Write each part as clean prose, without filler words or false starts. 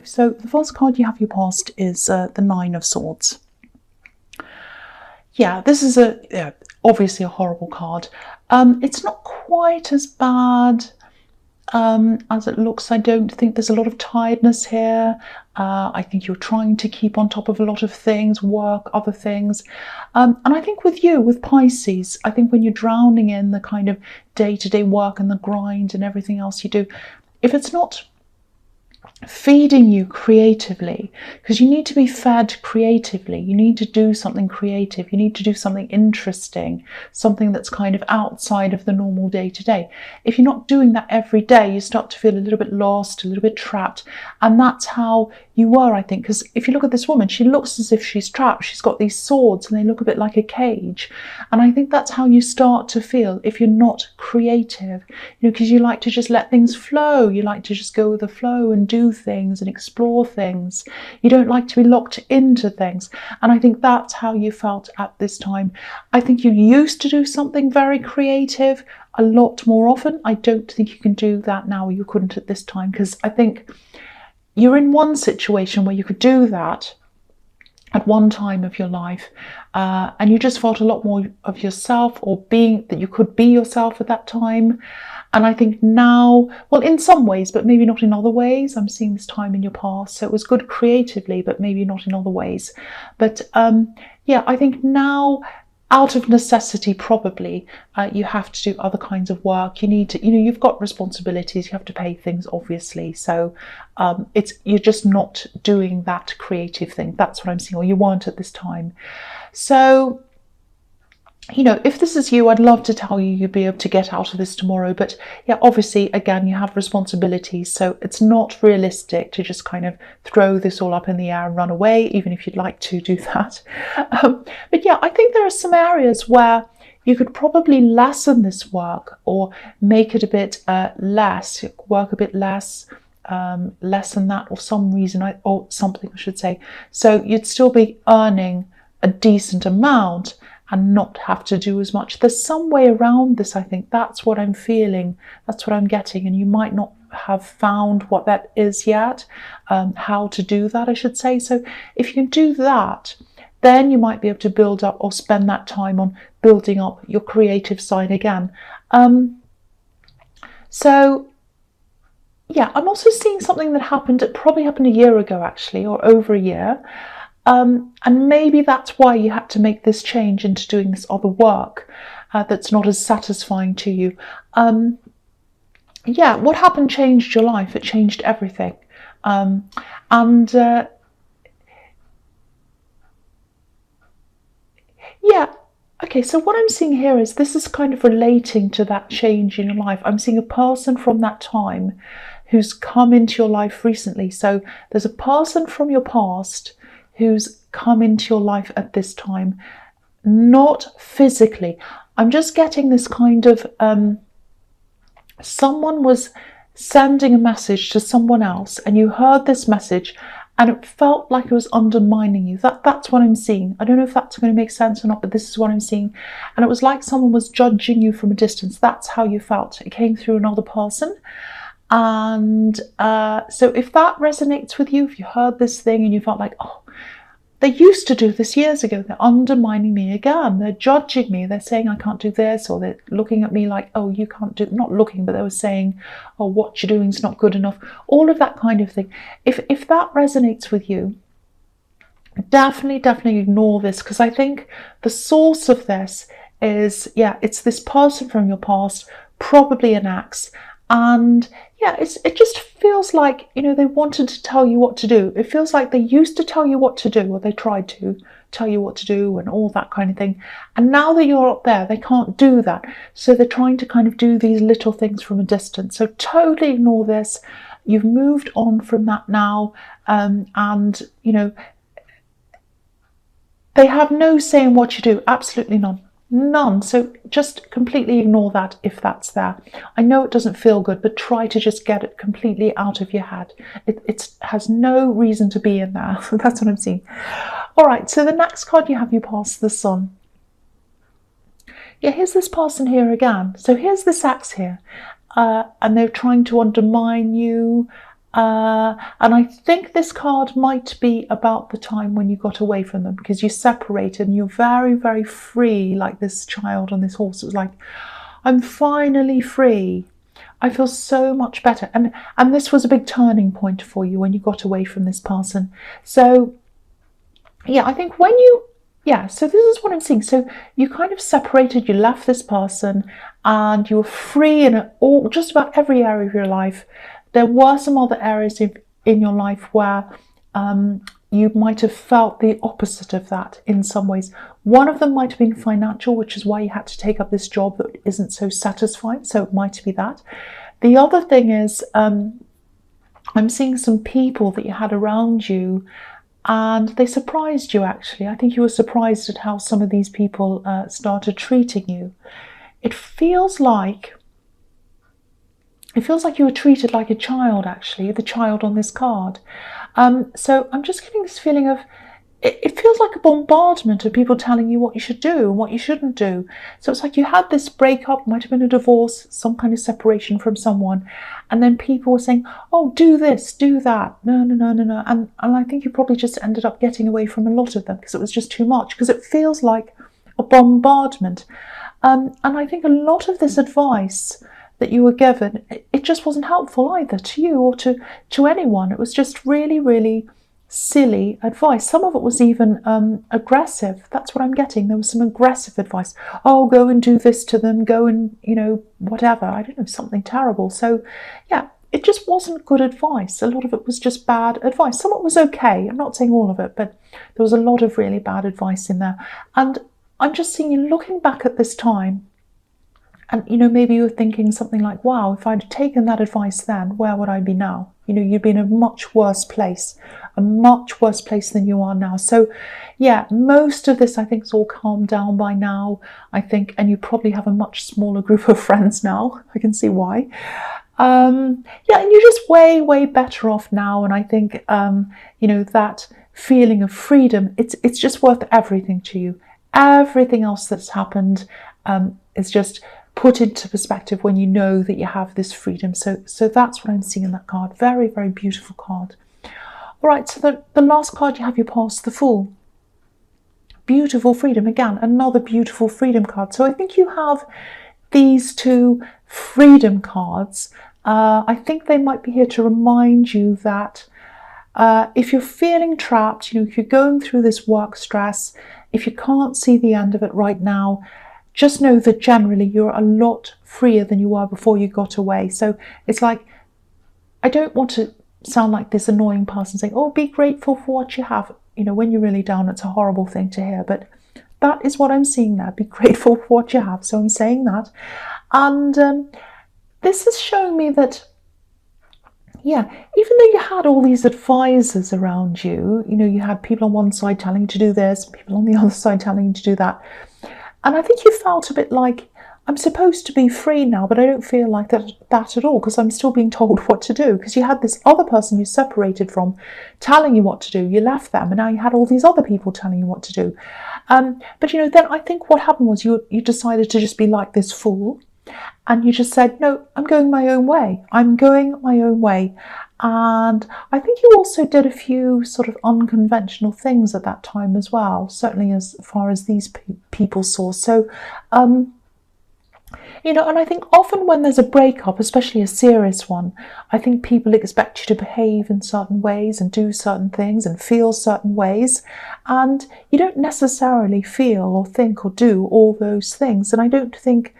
So the first card you have your past is the Nine of Swords. Yeah, this is obviously a horrible card. It's not quite as bad as it looks. I don't think there's a lot of tiredness here. I think you're trying to keep on top of a lot of things, work, other things. And I think with you, with Pisces, I think when you're drowning in the kind of day-to-day work and the grind and everything else you do, if it's not feeding you creatively, because you need to be fed creatively, you need to do something creative, you need to do something interesting, something that's kind of outside of the normal day-to-day. If you're not doing that every day, you start to feel a little bit lost, a little bit trapped. And that's how you were, I think, because if you look at this woman, she looks as if she's trapped. She's got these swords and they look a bit like a cage. And I think that's how you start to feel if you're not creative, because you like to just let things flow. You like to just go with the flow and do things and explore things. You don't like to be locked into things. And I think that's how you felt at this time. I think you used to do something very creative a lot more often. I don't think you can do that now. You couldn't at this time, because I think you're in one situation where you could do that at one time of your life, and you just felt a lot more of yourself, or being that you could be yourself at that time. And I think now, well, in some ways, but maybe not in other ways. I'm seeing this time in your past, so it was good creatively, but maybe not in other ways. But yeah, I think now, out of necessity, probably, you have to do other kinds of work. You need to, you've got responsibilities, you have to pay things, obviously. So you're just not doing that creative thing. That's what I'm seeing, or you weren't at this time. So, if this is you, I'd love to tell you you'd be able to get out of this tomorrow. But yeah, obviously, again, you have responsibilities. So it's not realistic to just kind of throw this all up in the air and run away, even if you'd like to do that. But yeah, I think there are some areas where you could probably lessen this work, or make it a bit less, work a bit less, lessen that, or something, I should say. So you'd still be earning a decent amount and not have to do as much. There's some way around this, I think. That's what I'm feeling. That's what I'm getting. And you might not have found what that is yet, how to do that, I should say. So if you can do that, then you might be able to build up, or spend that time on building up your creative side again. So yeah, I'm also seeing something that probably happened a year ago, actually, or over a year. And maybe that's why you had to make this change into doing this other work that's not as satisfying to you. Yeah, what happened changed your life. It changed everything. Yeah, okay, so what I'm seeing here is this is kind of relating to that change in your life. I'm seeing a person from that time who's come into your life recently. So there's a person from your past who's come into your life at this time, not physically. I'm just getting this kind of, someone was sending a message to someone else, and you heard this message, and it felt like it was undermining you. That's what I'm seeing. I don't know if that's going to make sense or not, but this is what I'm seeing. And it was like someone was judging you from a distance. That's how you felt. It came through another person. And so if that resonates with you, if you heard this thing and you felt like, oh, they used to do this years ago, they're undermining me again, they're judging me, they're saying I can't do this, or they're looking at me like, oh, you can't do, not looking, but they were saying, oh, what you're doing is not good enough, all of that kind of thing. If that resonates with you, definitely ignore this, because I think the source of this is, yeah, it's this person from your past, probably an ex. And yeah, it just feels like, they wanted to tell you what to do. It feels like they used to tell you what to do, or they tried to tell you what to do and all that kind of thing. And now that you're up there, they can't do that. So they're trying to kind of do these little things from a distance. So totally ignore this. You've moved on from that now. And, they have no say in what you do. Absolutely none. None. So just completely ignore that if that's there. I know it doesn't feel good, but try to just get it completely out of your head. It has no reason to be in there. That's what I'm seeing. All right, so the next card you have, you pass the Sun. Yeah, here's this person here again. So here's this ex here, and they're trying to undermine you. And I think this card might be about the time when you got away from them, because you separated and you're very, very free, like this child on this horse. It was like, I'm finally free. I feel so much better. And this was a big turning point for you when you got away from this person. So yeah, I think when you, yeah, so this is what I'm seeing. So you kind of separated, you left this person, and you were free in all, just about every area of your life. There were some other areas in your life where you might have felt the opposite of that in some ways. One of them might have been financial, which is why you had to take up this job that isn't so satisfying. So it might be that. The other thing is, I'm seeing some people that you had around you, and they surprised you, actually. I think you were surprised at how some of these people started treating you. It feels like you were treated like a child, actually, the child on this card. So I'm just getting this feeling of, it feels like a bombardment of people telling you what you should do and what you shouldn't do. So it's like you had this breakup, might have been a divorce, some kind of separation from someone, and then people were saying, oh, do this, do that, no. And I think you probably just ended up getting away from a lot of them because it was just too much, because it feels like a bombardment. And I think a lot of this advice that you were given, it just wasn't helpful either to you or to anyone. It was just really, really silly advice. Some of it was even aggressive. That's what I'm getting. There was some aggressive advice. Oh, go and do this to them, go and, whatever. I don't know, something terrible. So yeah, it just wasn't good advice. A lot of it was just bad advice. Some of it was okay. I'm not saying all of it, but there was a lot of really bad advice in there. And I'm just seeing you looking back at this time, and, maybe you were thinking something like, wow, if I'd taken that advice then, where would I be now? You'd be in a much worse place than you are now. So, yeah, most of this, I think, is all calmed down by now, I think, and you probably have a much smaller group of friends now. I can see why. Yeah, and you're just way, way better off now. And I think, that feeling of freedom, it's just worth everything to you. Everything else that's happened is just put into perspective when you know that you have this freedom. So that's what I'm seeing in that card. Very, very beautiful card. All right, so the last card you have, you pass the Fool. Beautiful freedom. Again, another beautiful freedom card. So I think you have these two freedom cards. I think they might be here to remind you that if you're feeling trapped, if you're going through this work stress, if you can't see the end of it right now, just know that generally you're a lot freer than you were before you got away. So it's like, I don't want to sound like this annoying person saying, oh, be grateful for what you have. When you're really down, it's a horrible thing to hear, but that is what I'm seeing there. Be grateful for what you have. So I'm saying that. And this is showing me that, yeah, even though you had all these advisors around you, you had people on one side telling you to do this, people on the other side telling you to do that. And I think you felt a bit like, I'm supposed to be free now, but I don't feel like that at all, because I'm still being told what to do. Because you had this other person you separated from telling you what to do. You left them, and now you had all these other people telling you what to do. But then I think what happened was you decided to just be like this fool, and you just said, no, I'm going my own way. I'm going my own way. And I think you also did a few sort of unconventional things at that time as well, certainly as far as these people saw. So, and I think often when there's a breakup, especially a serious one, I think people expect you to behave in certain ways and do certain things and feel certain ways. And you don't necessarily feel or think or do all those things. And I don't think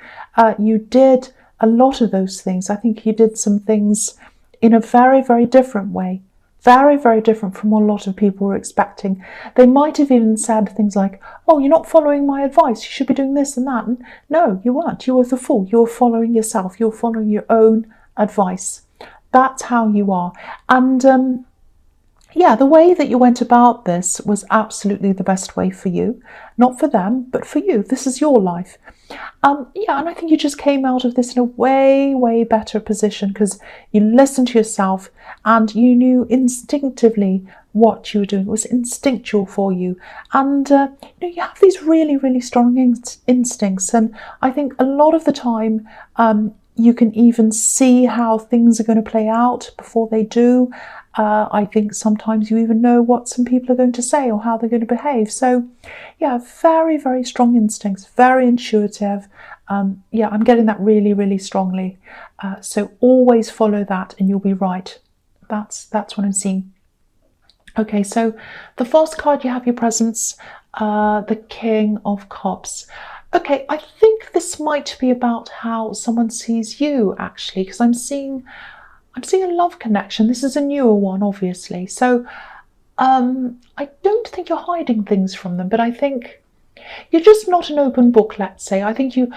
you did a lot of those things. I think you did some things in a very, very different way. Very, very different from what a lot of people were expecting. They might have even said things like, oh, you're not following my advice. You should be doing this and that. And no, you weren't. You were the fool. You were following yourself. You were following your own advice. That's how you are. And yeah, the way that you went about this was absolutely the best way for you. Not for them, but for you. This is your life. Yeah, and I think you just came out of this in a way, way better position because you listened to yourself and you knew instinctively what you were doing. It was instinctual for you. And you have these really, really strong instincts. And I think a lot of the time you can even see how things are going to play out before they do. I think sometimes you even know what some people are going to say or how they're going to behave. So yeah, very, very strong instincts, very intuitive. Yeah, I'm getting that really, really strongly. So always follow that and you'll be right. That's what I'm seeing. Okay, so the first card you have your presence, the King of Cups. Okay, I think this might be about how someone sees you actually, because I'm seeing a love connection. This is a newer one, obviously. So I don't think you're hiding things from them, but I think you're just not an open book, let's say. I think you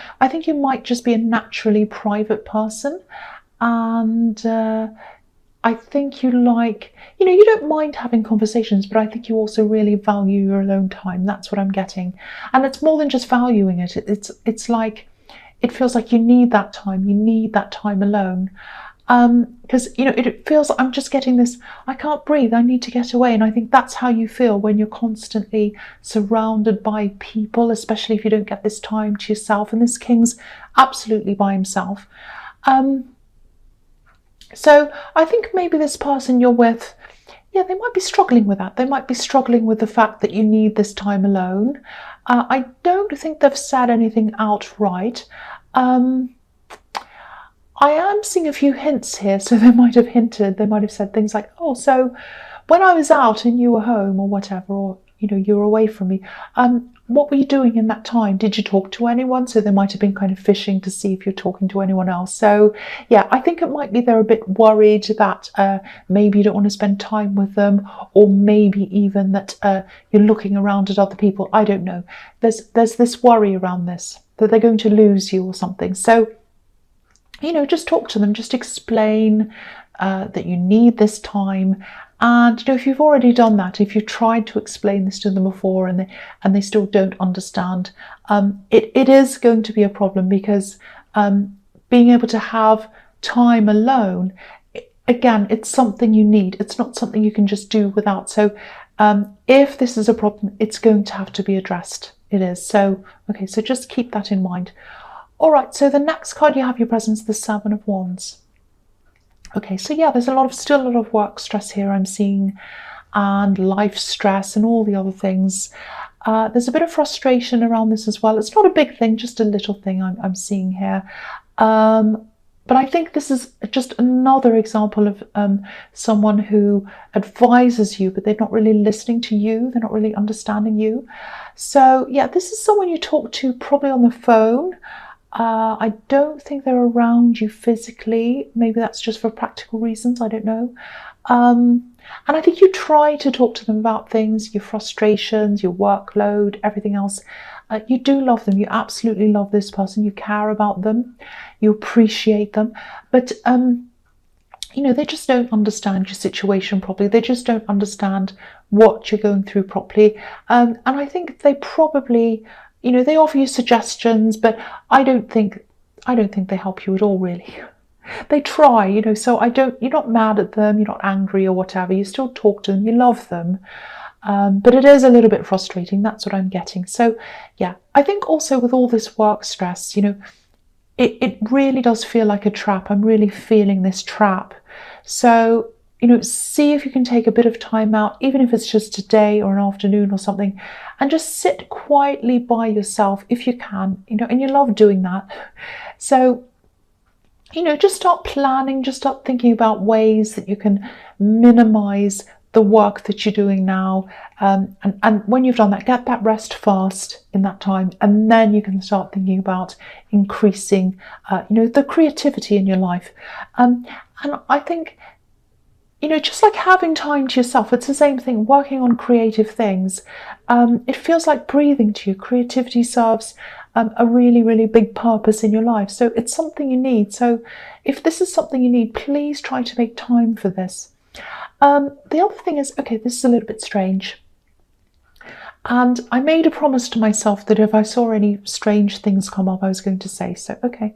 might just be a naturally private person, and I think you like, you don't mind having conversations, but I think you also really value your alone time. That's what I'm getting. And it's more than just valuing it. It's like, it feels like you need that time. You need that time alone. Because, it feels like I'm just getting this, I can't breathe, I need to get away. And I think that's how you feel when you're constantly surrounded by people, especially if you don't get this time to yourself. And this king's absolutely by himself. So I think maybe this person you're with, yeah, they might be struggling with that. They might be struggling with the fact that you need this time alone. I don't think they've said anything outright. I am seeing a few hints here, so they might have hinted, they might have said things like, oh, so when I was out and you were home or whatever, or, you were away from me, what were you doing in that time? Did you talk to anyone? So they might have been kind of fishing to see if you're talking to anyone else. So yeah, I think it might be they're a bit worried that maybe you don't want to spend time with them, or maybe even that you're looking around at other people. I don't know. There's this worry around this, that they're going to lose you or something. So, just talk to them, just explain that you need this time. And if you've already done that, if you've tried to explain this to them before and they still don't understand, it is going to be a problem, because being able to have time alone, again, it's something you need. It's not something you can just do without. So if this is a problem, it's going to have to be addressed. It is. So, okay, so just keep that in mind. All right, so the next card you have your presence, the Seven of Wands. Okay, so yeah, there's still a lot of work stress here I'm seeing, and life stress and all the other things. There's a bit of frustration around this as well. It's not a big thing, just a little thing I'm seeing here. But I think this is just another example of someone who advises you, but they're not really listening to you. They're not really understanding you. So yeah, this is someone you talk to probably on the phone. I don't think they're around you physically. Maybe that's just for practical reasons. I don't know. And I think you try to talk to them about things, your frustrations, your workload, everything else. You do love them. You absolutely love this person. You care about them. You appreciate them. But, they just don't understand your situation properly. They just don't understand what you're going through properly. And I think they probably... they offer you suggestions, but I don't think they help you at all, really. They try, so you're not mad at them, you're not angry or whatever, you still talk to them, you love them. But it is a little bit frustrating, that's what I'm getting. So yeah, I think also with all this work stress, it really does feel like a trap. I'm really feeling this trap. So, see if you can take a bit of time out, even if it's just a day or an afternoon or something, and just sit quietly by yourself if you can, and you love doing that. So, just start planning, just start thinking about ways that you can minimize the work that you're doing now. And when you've done that, get that rest fast in that time, and then you can start thinking about increasing, the creativity in your life. And I think, just like having time to yourself, it's the same thing, working on creative things. It feels like breathing to you. Creativity serves a really, really big purpose in your life. So it's something you need. So if this is something you need, please try to make time for this. The other thing is, okay, this is a little bit strange. And I made a promise to myself that if I saw any strange things come up, I was going to say so. Okay.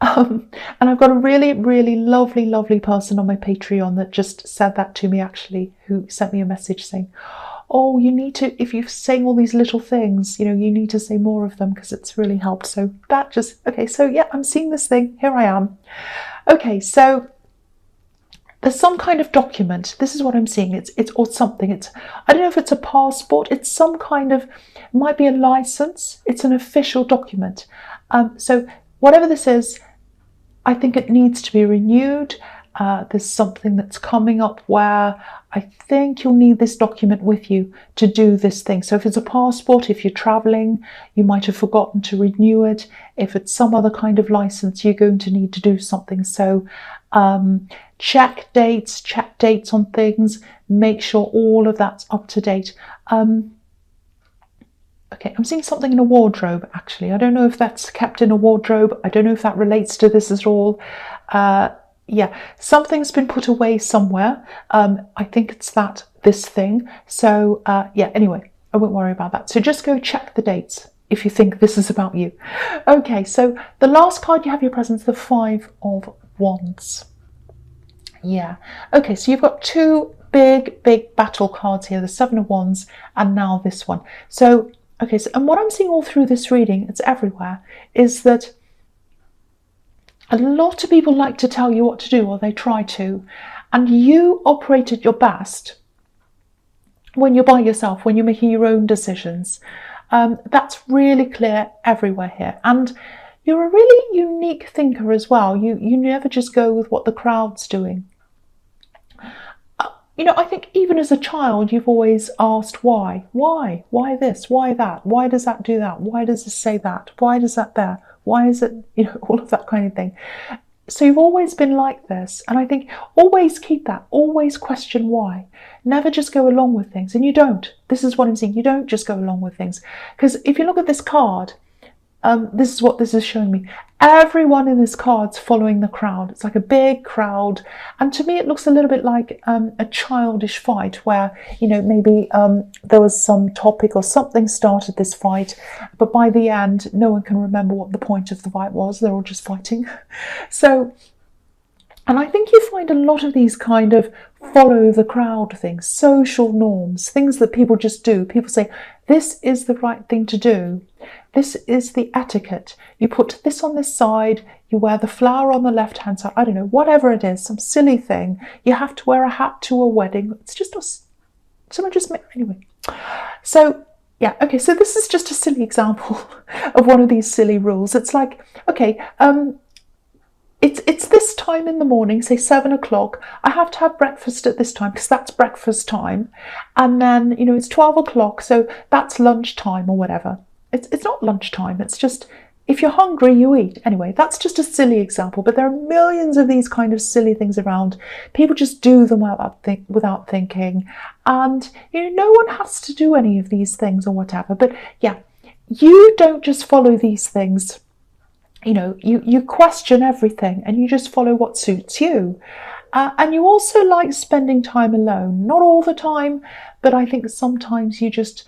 And I've got a really, really lovely, lovely person on my Patreon that just said that to me, actually, who sent me a message saying, oh, you need to, if you're saying all these little things, you know, you need to say more of them because it's really helped. So that just, okay, so yeah, I'm seeing this thing, here I am. Okay, so there's some kind of document. This is what I'm seeing. It's or something. It's, I don't know if it's a passport. It's some kind of, it might be a license. It's an official document. So whatever this is, I think it needs to be renewed. There's something that's coming up where I think you'll need this document with you to do this thing. So if it's a passport, if you're traveling, you might have forgotten to renew it. If it's some other kind of license, you're going to need to do something. So check dates on things, make sure all of that's up to date. Okay, I'm seeing something in a wardrobe, actually. I don't know if that's kept in a wardrobe. I don't know if that relates to this at all. Yeah, something's been put away somewhere. I think it's this thing. So yeah, anyway, I won't worry about that. So just go check the dates if you think this is about you. Okay, so the last card you have your presents, the 5 of Wands. Yeah, okay, so you've got two big battle cards here, the 7 of Wands and now this one. So, okay, so, and what I'm seeing all through this reading, it's everywhere, is that a lot of people like to tell you what to do, or they try to, and you operate at your best when you're by yourself, when you're making your own decisions. That's really clear everywhere here. And you're a really unique thinker as well. You never just go with what the crowd's doing. You know, I think even as a child, you've always asked why? Why? Why this? Why that? Why does that do that? Why does this say that? Why does that there? Why is it, you know, all of that kind of thing. So you've always been like this. And I think always keep that. Always question why. Never just go along with things. And you don't. This is what I'm saying. You don't just go along with things. Because if you look at this card, this is what this is showing me. Everyone in this card's following the crowd. It's like a big crowd. And to me, it looks a little bit like a childish fight where, you know, maybe there was some topic or something started this fight, but by the end, no one can remember what the point of the fight was. They're all just fighting. So, and I think you find a lot of these kind of follow the crowd things, social norms, things that people just do. People say, this is the right thing to do. This is the etiquette. You put this on this side, you wear the flower on the left-hand side. I don't know, whatever it is, some silly thing. You have to wear a hat to a wedding. It's just, someone just made, anyway. So, yeah, okay, so this is just a silly example of one of these silly rules. It's like, okay, it's this time in the morning, say 7 o'clock. I have to have breakfast at this time because that's breakfast time. And then, you know, it's 12 o'clock, so that's lunchtime or whatever. It's not lunchtime, it's just, if you're hungry, you eat. Anyway, that's just a silly example, but there are millions of these kind of silly things around. People just do them without thinking. And, you know, no one has to do any of these things or whatever. But yeah, you don't just follow these things. You know, you question everything and you just follow what suits you. And you also like spending time alone. Not all the time, but I think sometimes you just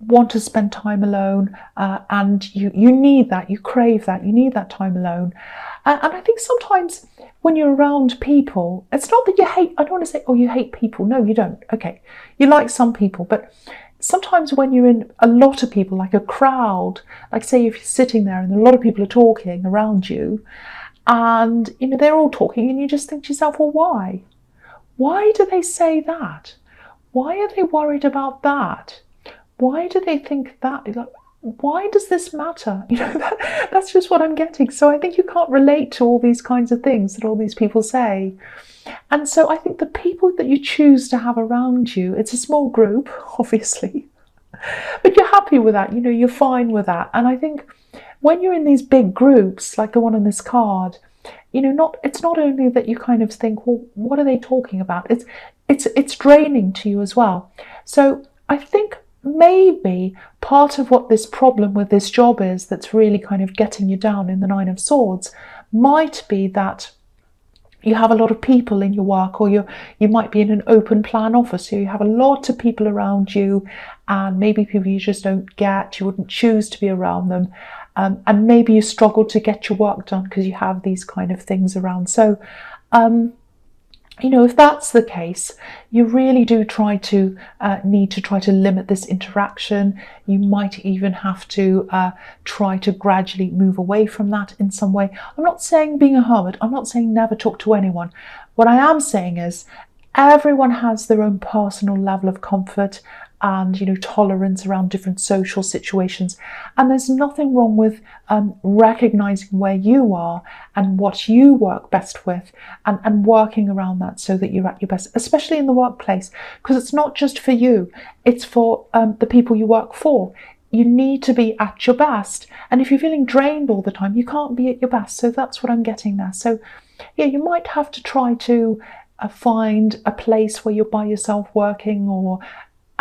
want to spend time alone, and you need that, you crave that, you need that time alone. And I think sometimes when you're around people, it's not that you hate, I don't want to say, oh, you hate people. No, you don't. Okay, you like some people, but sometimes when you're in a lot of people, like a crowd, like say if you're sitting there and a lot of people are talking around you, and you know they're all talking, and you just think to yourself, well, why? Why do they say that? Why are they worried about that? Why do they think that? Why does this matter? You know, that's just what I'm getting. So I think you can't relate to all these kinds of things that all these people say. And so I think the people that you choose to have around you, it's a small group, obviously, but you're happy with that. You know, you're fine with that. And I think when you're in these big groups, like the one on this card, you know, it's not only that you kind of think, well, what are they talking about? It's draining to you as well. So I think maybe part of what this problem with this job is that's really kind of getting you down in the 9 of Swords might be that you have a lot of people in your work, or you might be in an open plan office, so you have a lot of people around you, and maybe people you just don't get, you wouldn't choose to be around them, and maybe you struggle to get your work done because you have these kind of things around. So You know, if that's the case, you really do try to need to try to limit this interaction. You might even have to try to gradually move away from that in some way. I'm not saying being a hermit. I'm not saying never talk to anyone. What I am saying is everyone has their own personal level of comfort and, you know, tolerance around different social situations, and there's nothing wrong with recognizing where you are and what you work best with, and working around that so that you're at your best, especially in the workplace, because it's not just for you, it's for the people you work for. You need to be at your best, and if you're feeling drained all the time, you can't be at your best. So that's what I'm getting there. So yeah, you might have to try to find a place where you're by yourself working, or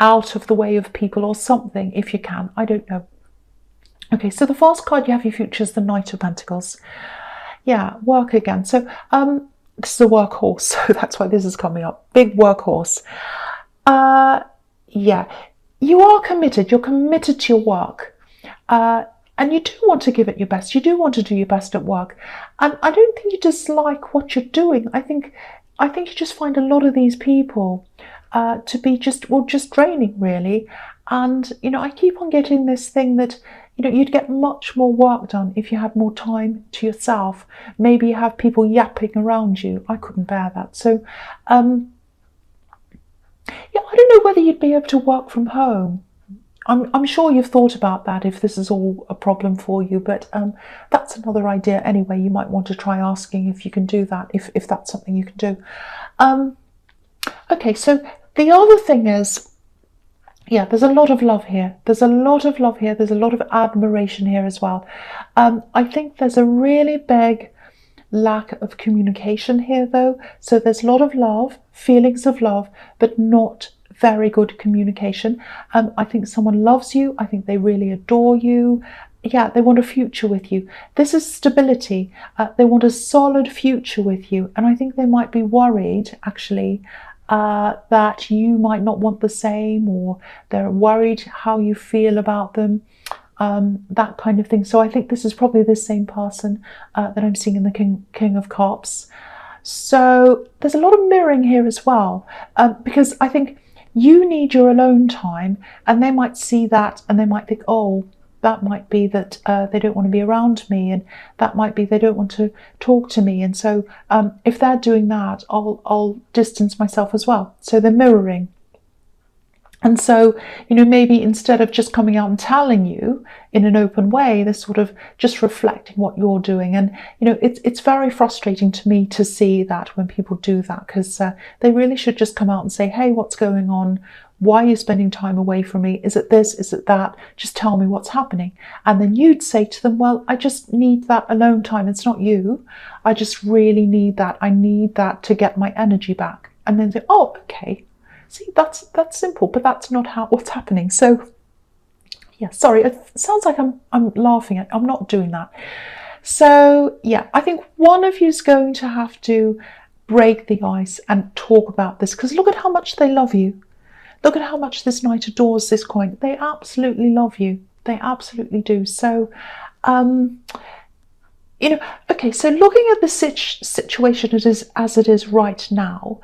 out of the way of people or something, if you can. I don't know. Okay, so the first card you have your future is the Knight of Pentacles. Yeah, work again. So this is a workhorse, so that's why this is coming up. Big workhorse. Yeah, you are committed. You're committed to your work. And you do want to give it your best. You do want to do your best at work. And I don't think you dislike what you're doing. I think you just find a lot of these people to be just draining, really. And, you know, I keep on getting this thing that, you know, you'd get much more work done if you had more time to yourself. Maybe you have people yapping around you. I couldn't bear that. So, yeah, I don't know whether you'd be able to work from home. I'm sure you've thought about that if this is all a problem for you, but that's another idea anyway. You might want to try asking if you can do that, if that's something you can do. Okay, so the other thing is, yeah, there's a lot of love here. There's a lot of love here. There's a lot of admiration here as well. I think there's a really big lack of communication here, though. So there's a lot of love, feelings of love, but not very good communication. I think someone loves you. I think they really adore you. Yeah, they want a future with you. This is stability. They want a solid future with you. And I think they might be worried, actually, that you might not want the same, or they're worried how you feel about them, that kind of thing. So I think this is probably the same person that I'm seeing in the King of Cups. So there's a lot of mirroring here as well, because I think you need your alone time, and they might see that and they might think, oh, that might be that they don't want to be around me, and that might be they don't want to talk to me. And so if they're doing that, I'll distance myself as well. So they're mirroring. And so, you know, maybe instead of just coming out and telling you in an open way, they're sort of just reflecting what you're doing. And, you know, it's very frustrating to me to see that when people do that, because they really should just come out and say, hey, what's going on? Why are you spending time away from me? Is it this? Is it that? Just tell me what's happening. And then you'd say to them, well, I just need that alone time. It's not you. I just really need that. I need that to get my energy back. And then say, oh, okay. See, that's simple, but that's not what's happening. So, yeah, sorry, it sounds like I'm laughing. I'm not doing that. So, yeah, I think one of you is going to have to break the ice and talk about this, because look at how much they love you. Look at how much this knight adores this coin. They absolutely love you. They absolutely do. So, you know, okay, so looking at the situation as it is right now,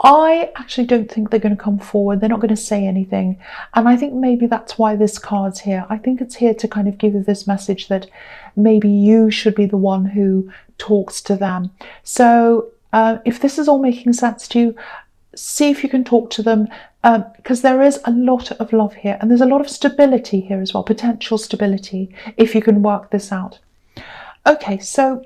I actually don't think they're going to come forward. They're not going to say anything. And I think maybe that's why this card's here. I think it's here to kind of give you this message that maybe you should be the one who talks to them. So if this is all making sense to you, see if you can talk to them, because there is a lot of love here. And there's a lot of stability here as well, potential stability, if you can work this out. Okay, so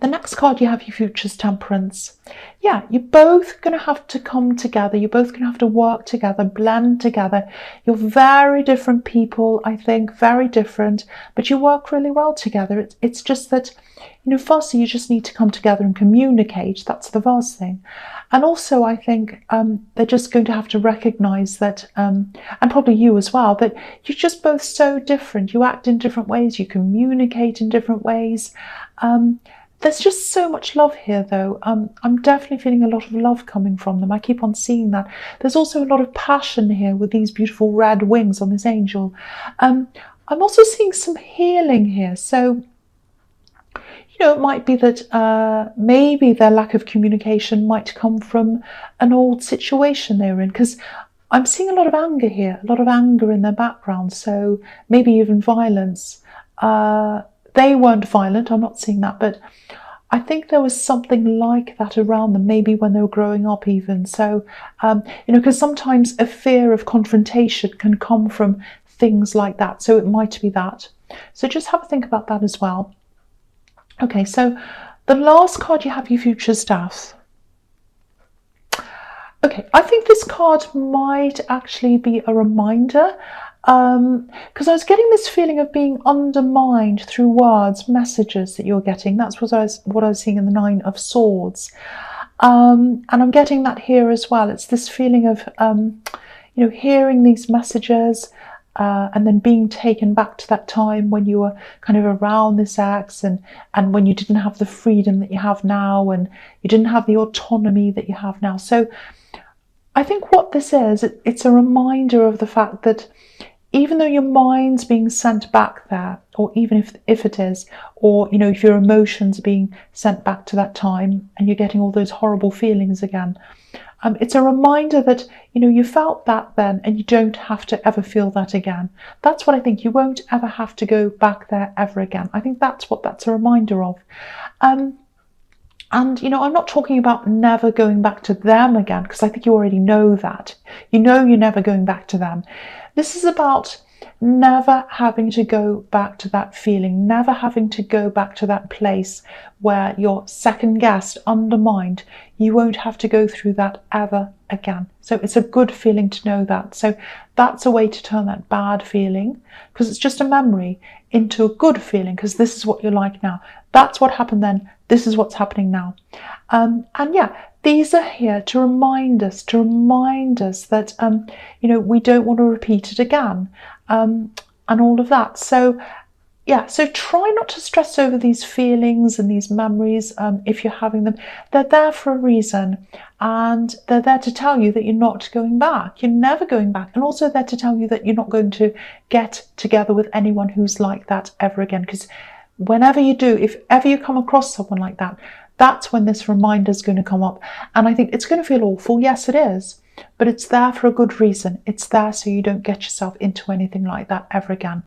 the next card you have, your future's Temperance. Yeah, you're both going to have to come together. You're both going to have to work together, blend together. You're very different people, I think, very different, but you work really well together. It's just that, you know, firstly, you just need to come together and communicate. That's the first thing. And also, I think they're just going to have to recognise that, and probably you as well, that you're just both so different. You act in different ways. You communicate in different ways. There's just so much love here, though. I'm definitely feeling a lot of love coming from them. I keep on seeing that. There's also a lot of passion here with these beautiful red wings on this angel. I'm also seeing some healing here. So it might be that maybe their lack of communication might come from an old situation they were in, because I'm seeing a lot of anger here, a lot of anger in their background, so maybe even violence. They weren't violent, I'm not seeing that, but I think there was something like that around them, maybe when they were growing up even. So, because sometimes a fear of confrontation can come from things like that, so it might be that. So just have a think about that as well. Okay, so the last card you have, your future staff. Okay, I think this card might actually be a reminder, because I was getting this feeling of being undermined through words, messages that you're getting. That's what I was seeing in the Nine of Swords. And I'm getting that here as well. It's this feeling of, hearing these messages, and then being taken back to that time when you were kind of around this ex, and when you didn't have the freedom that you have now, and you didn't have the autonomy that you have now. So I think what this is, it's a reminder of the fact that even though your mind's being sent back there, or even if it is, or if your emotions are being sent back to that time and you're getting all those horrible feelings again, it's a reminder that you felt that then, and you don't have to ever feel that again. That's what I think. You won't ever have to go back there ever again. I think that's what that's a reminder of. And, I'm not talking about never going back to them again, because I think you already know that. You're never going back to them. This is about never having to go back to that feeling, never having to go back to that place where you're second guessed, undermined. You won't have to go through that ever again. So it's a good feeling to know that. So that's a way to turn that bad feeling, because it's just a memory, into a good feeling, because this is what you're like now. That's what happened then. This is what's happening now. And yeah, these are here to remind us that, we don't want to repeat it again, and all of that. So yeah, so try not to stress over these feelings and these memories if you're having them. They're there for a reason, and they're there to tell you that you're not going back. You're never going back. And also there to tell you that you're not going to get together with anyone who's like that ever again. Because whenever you do, if ever you come across someone like that, that's when this reminder is going to come up. And I think it's going to feel awful. Yes, it is. But it's there for a good reason. It's there so you don't get yourself into anything like that ever again.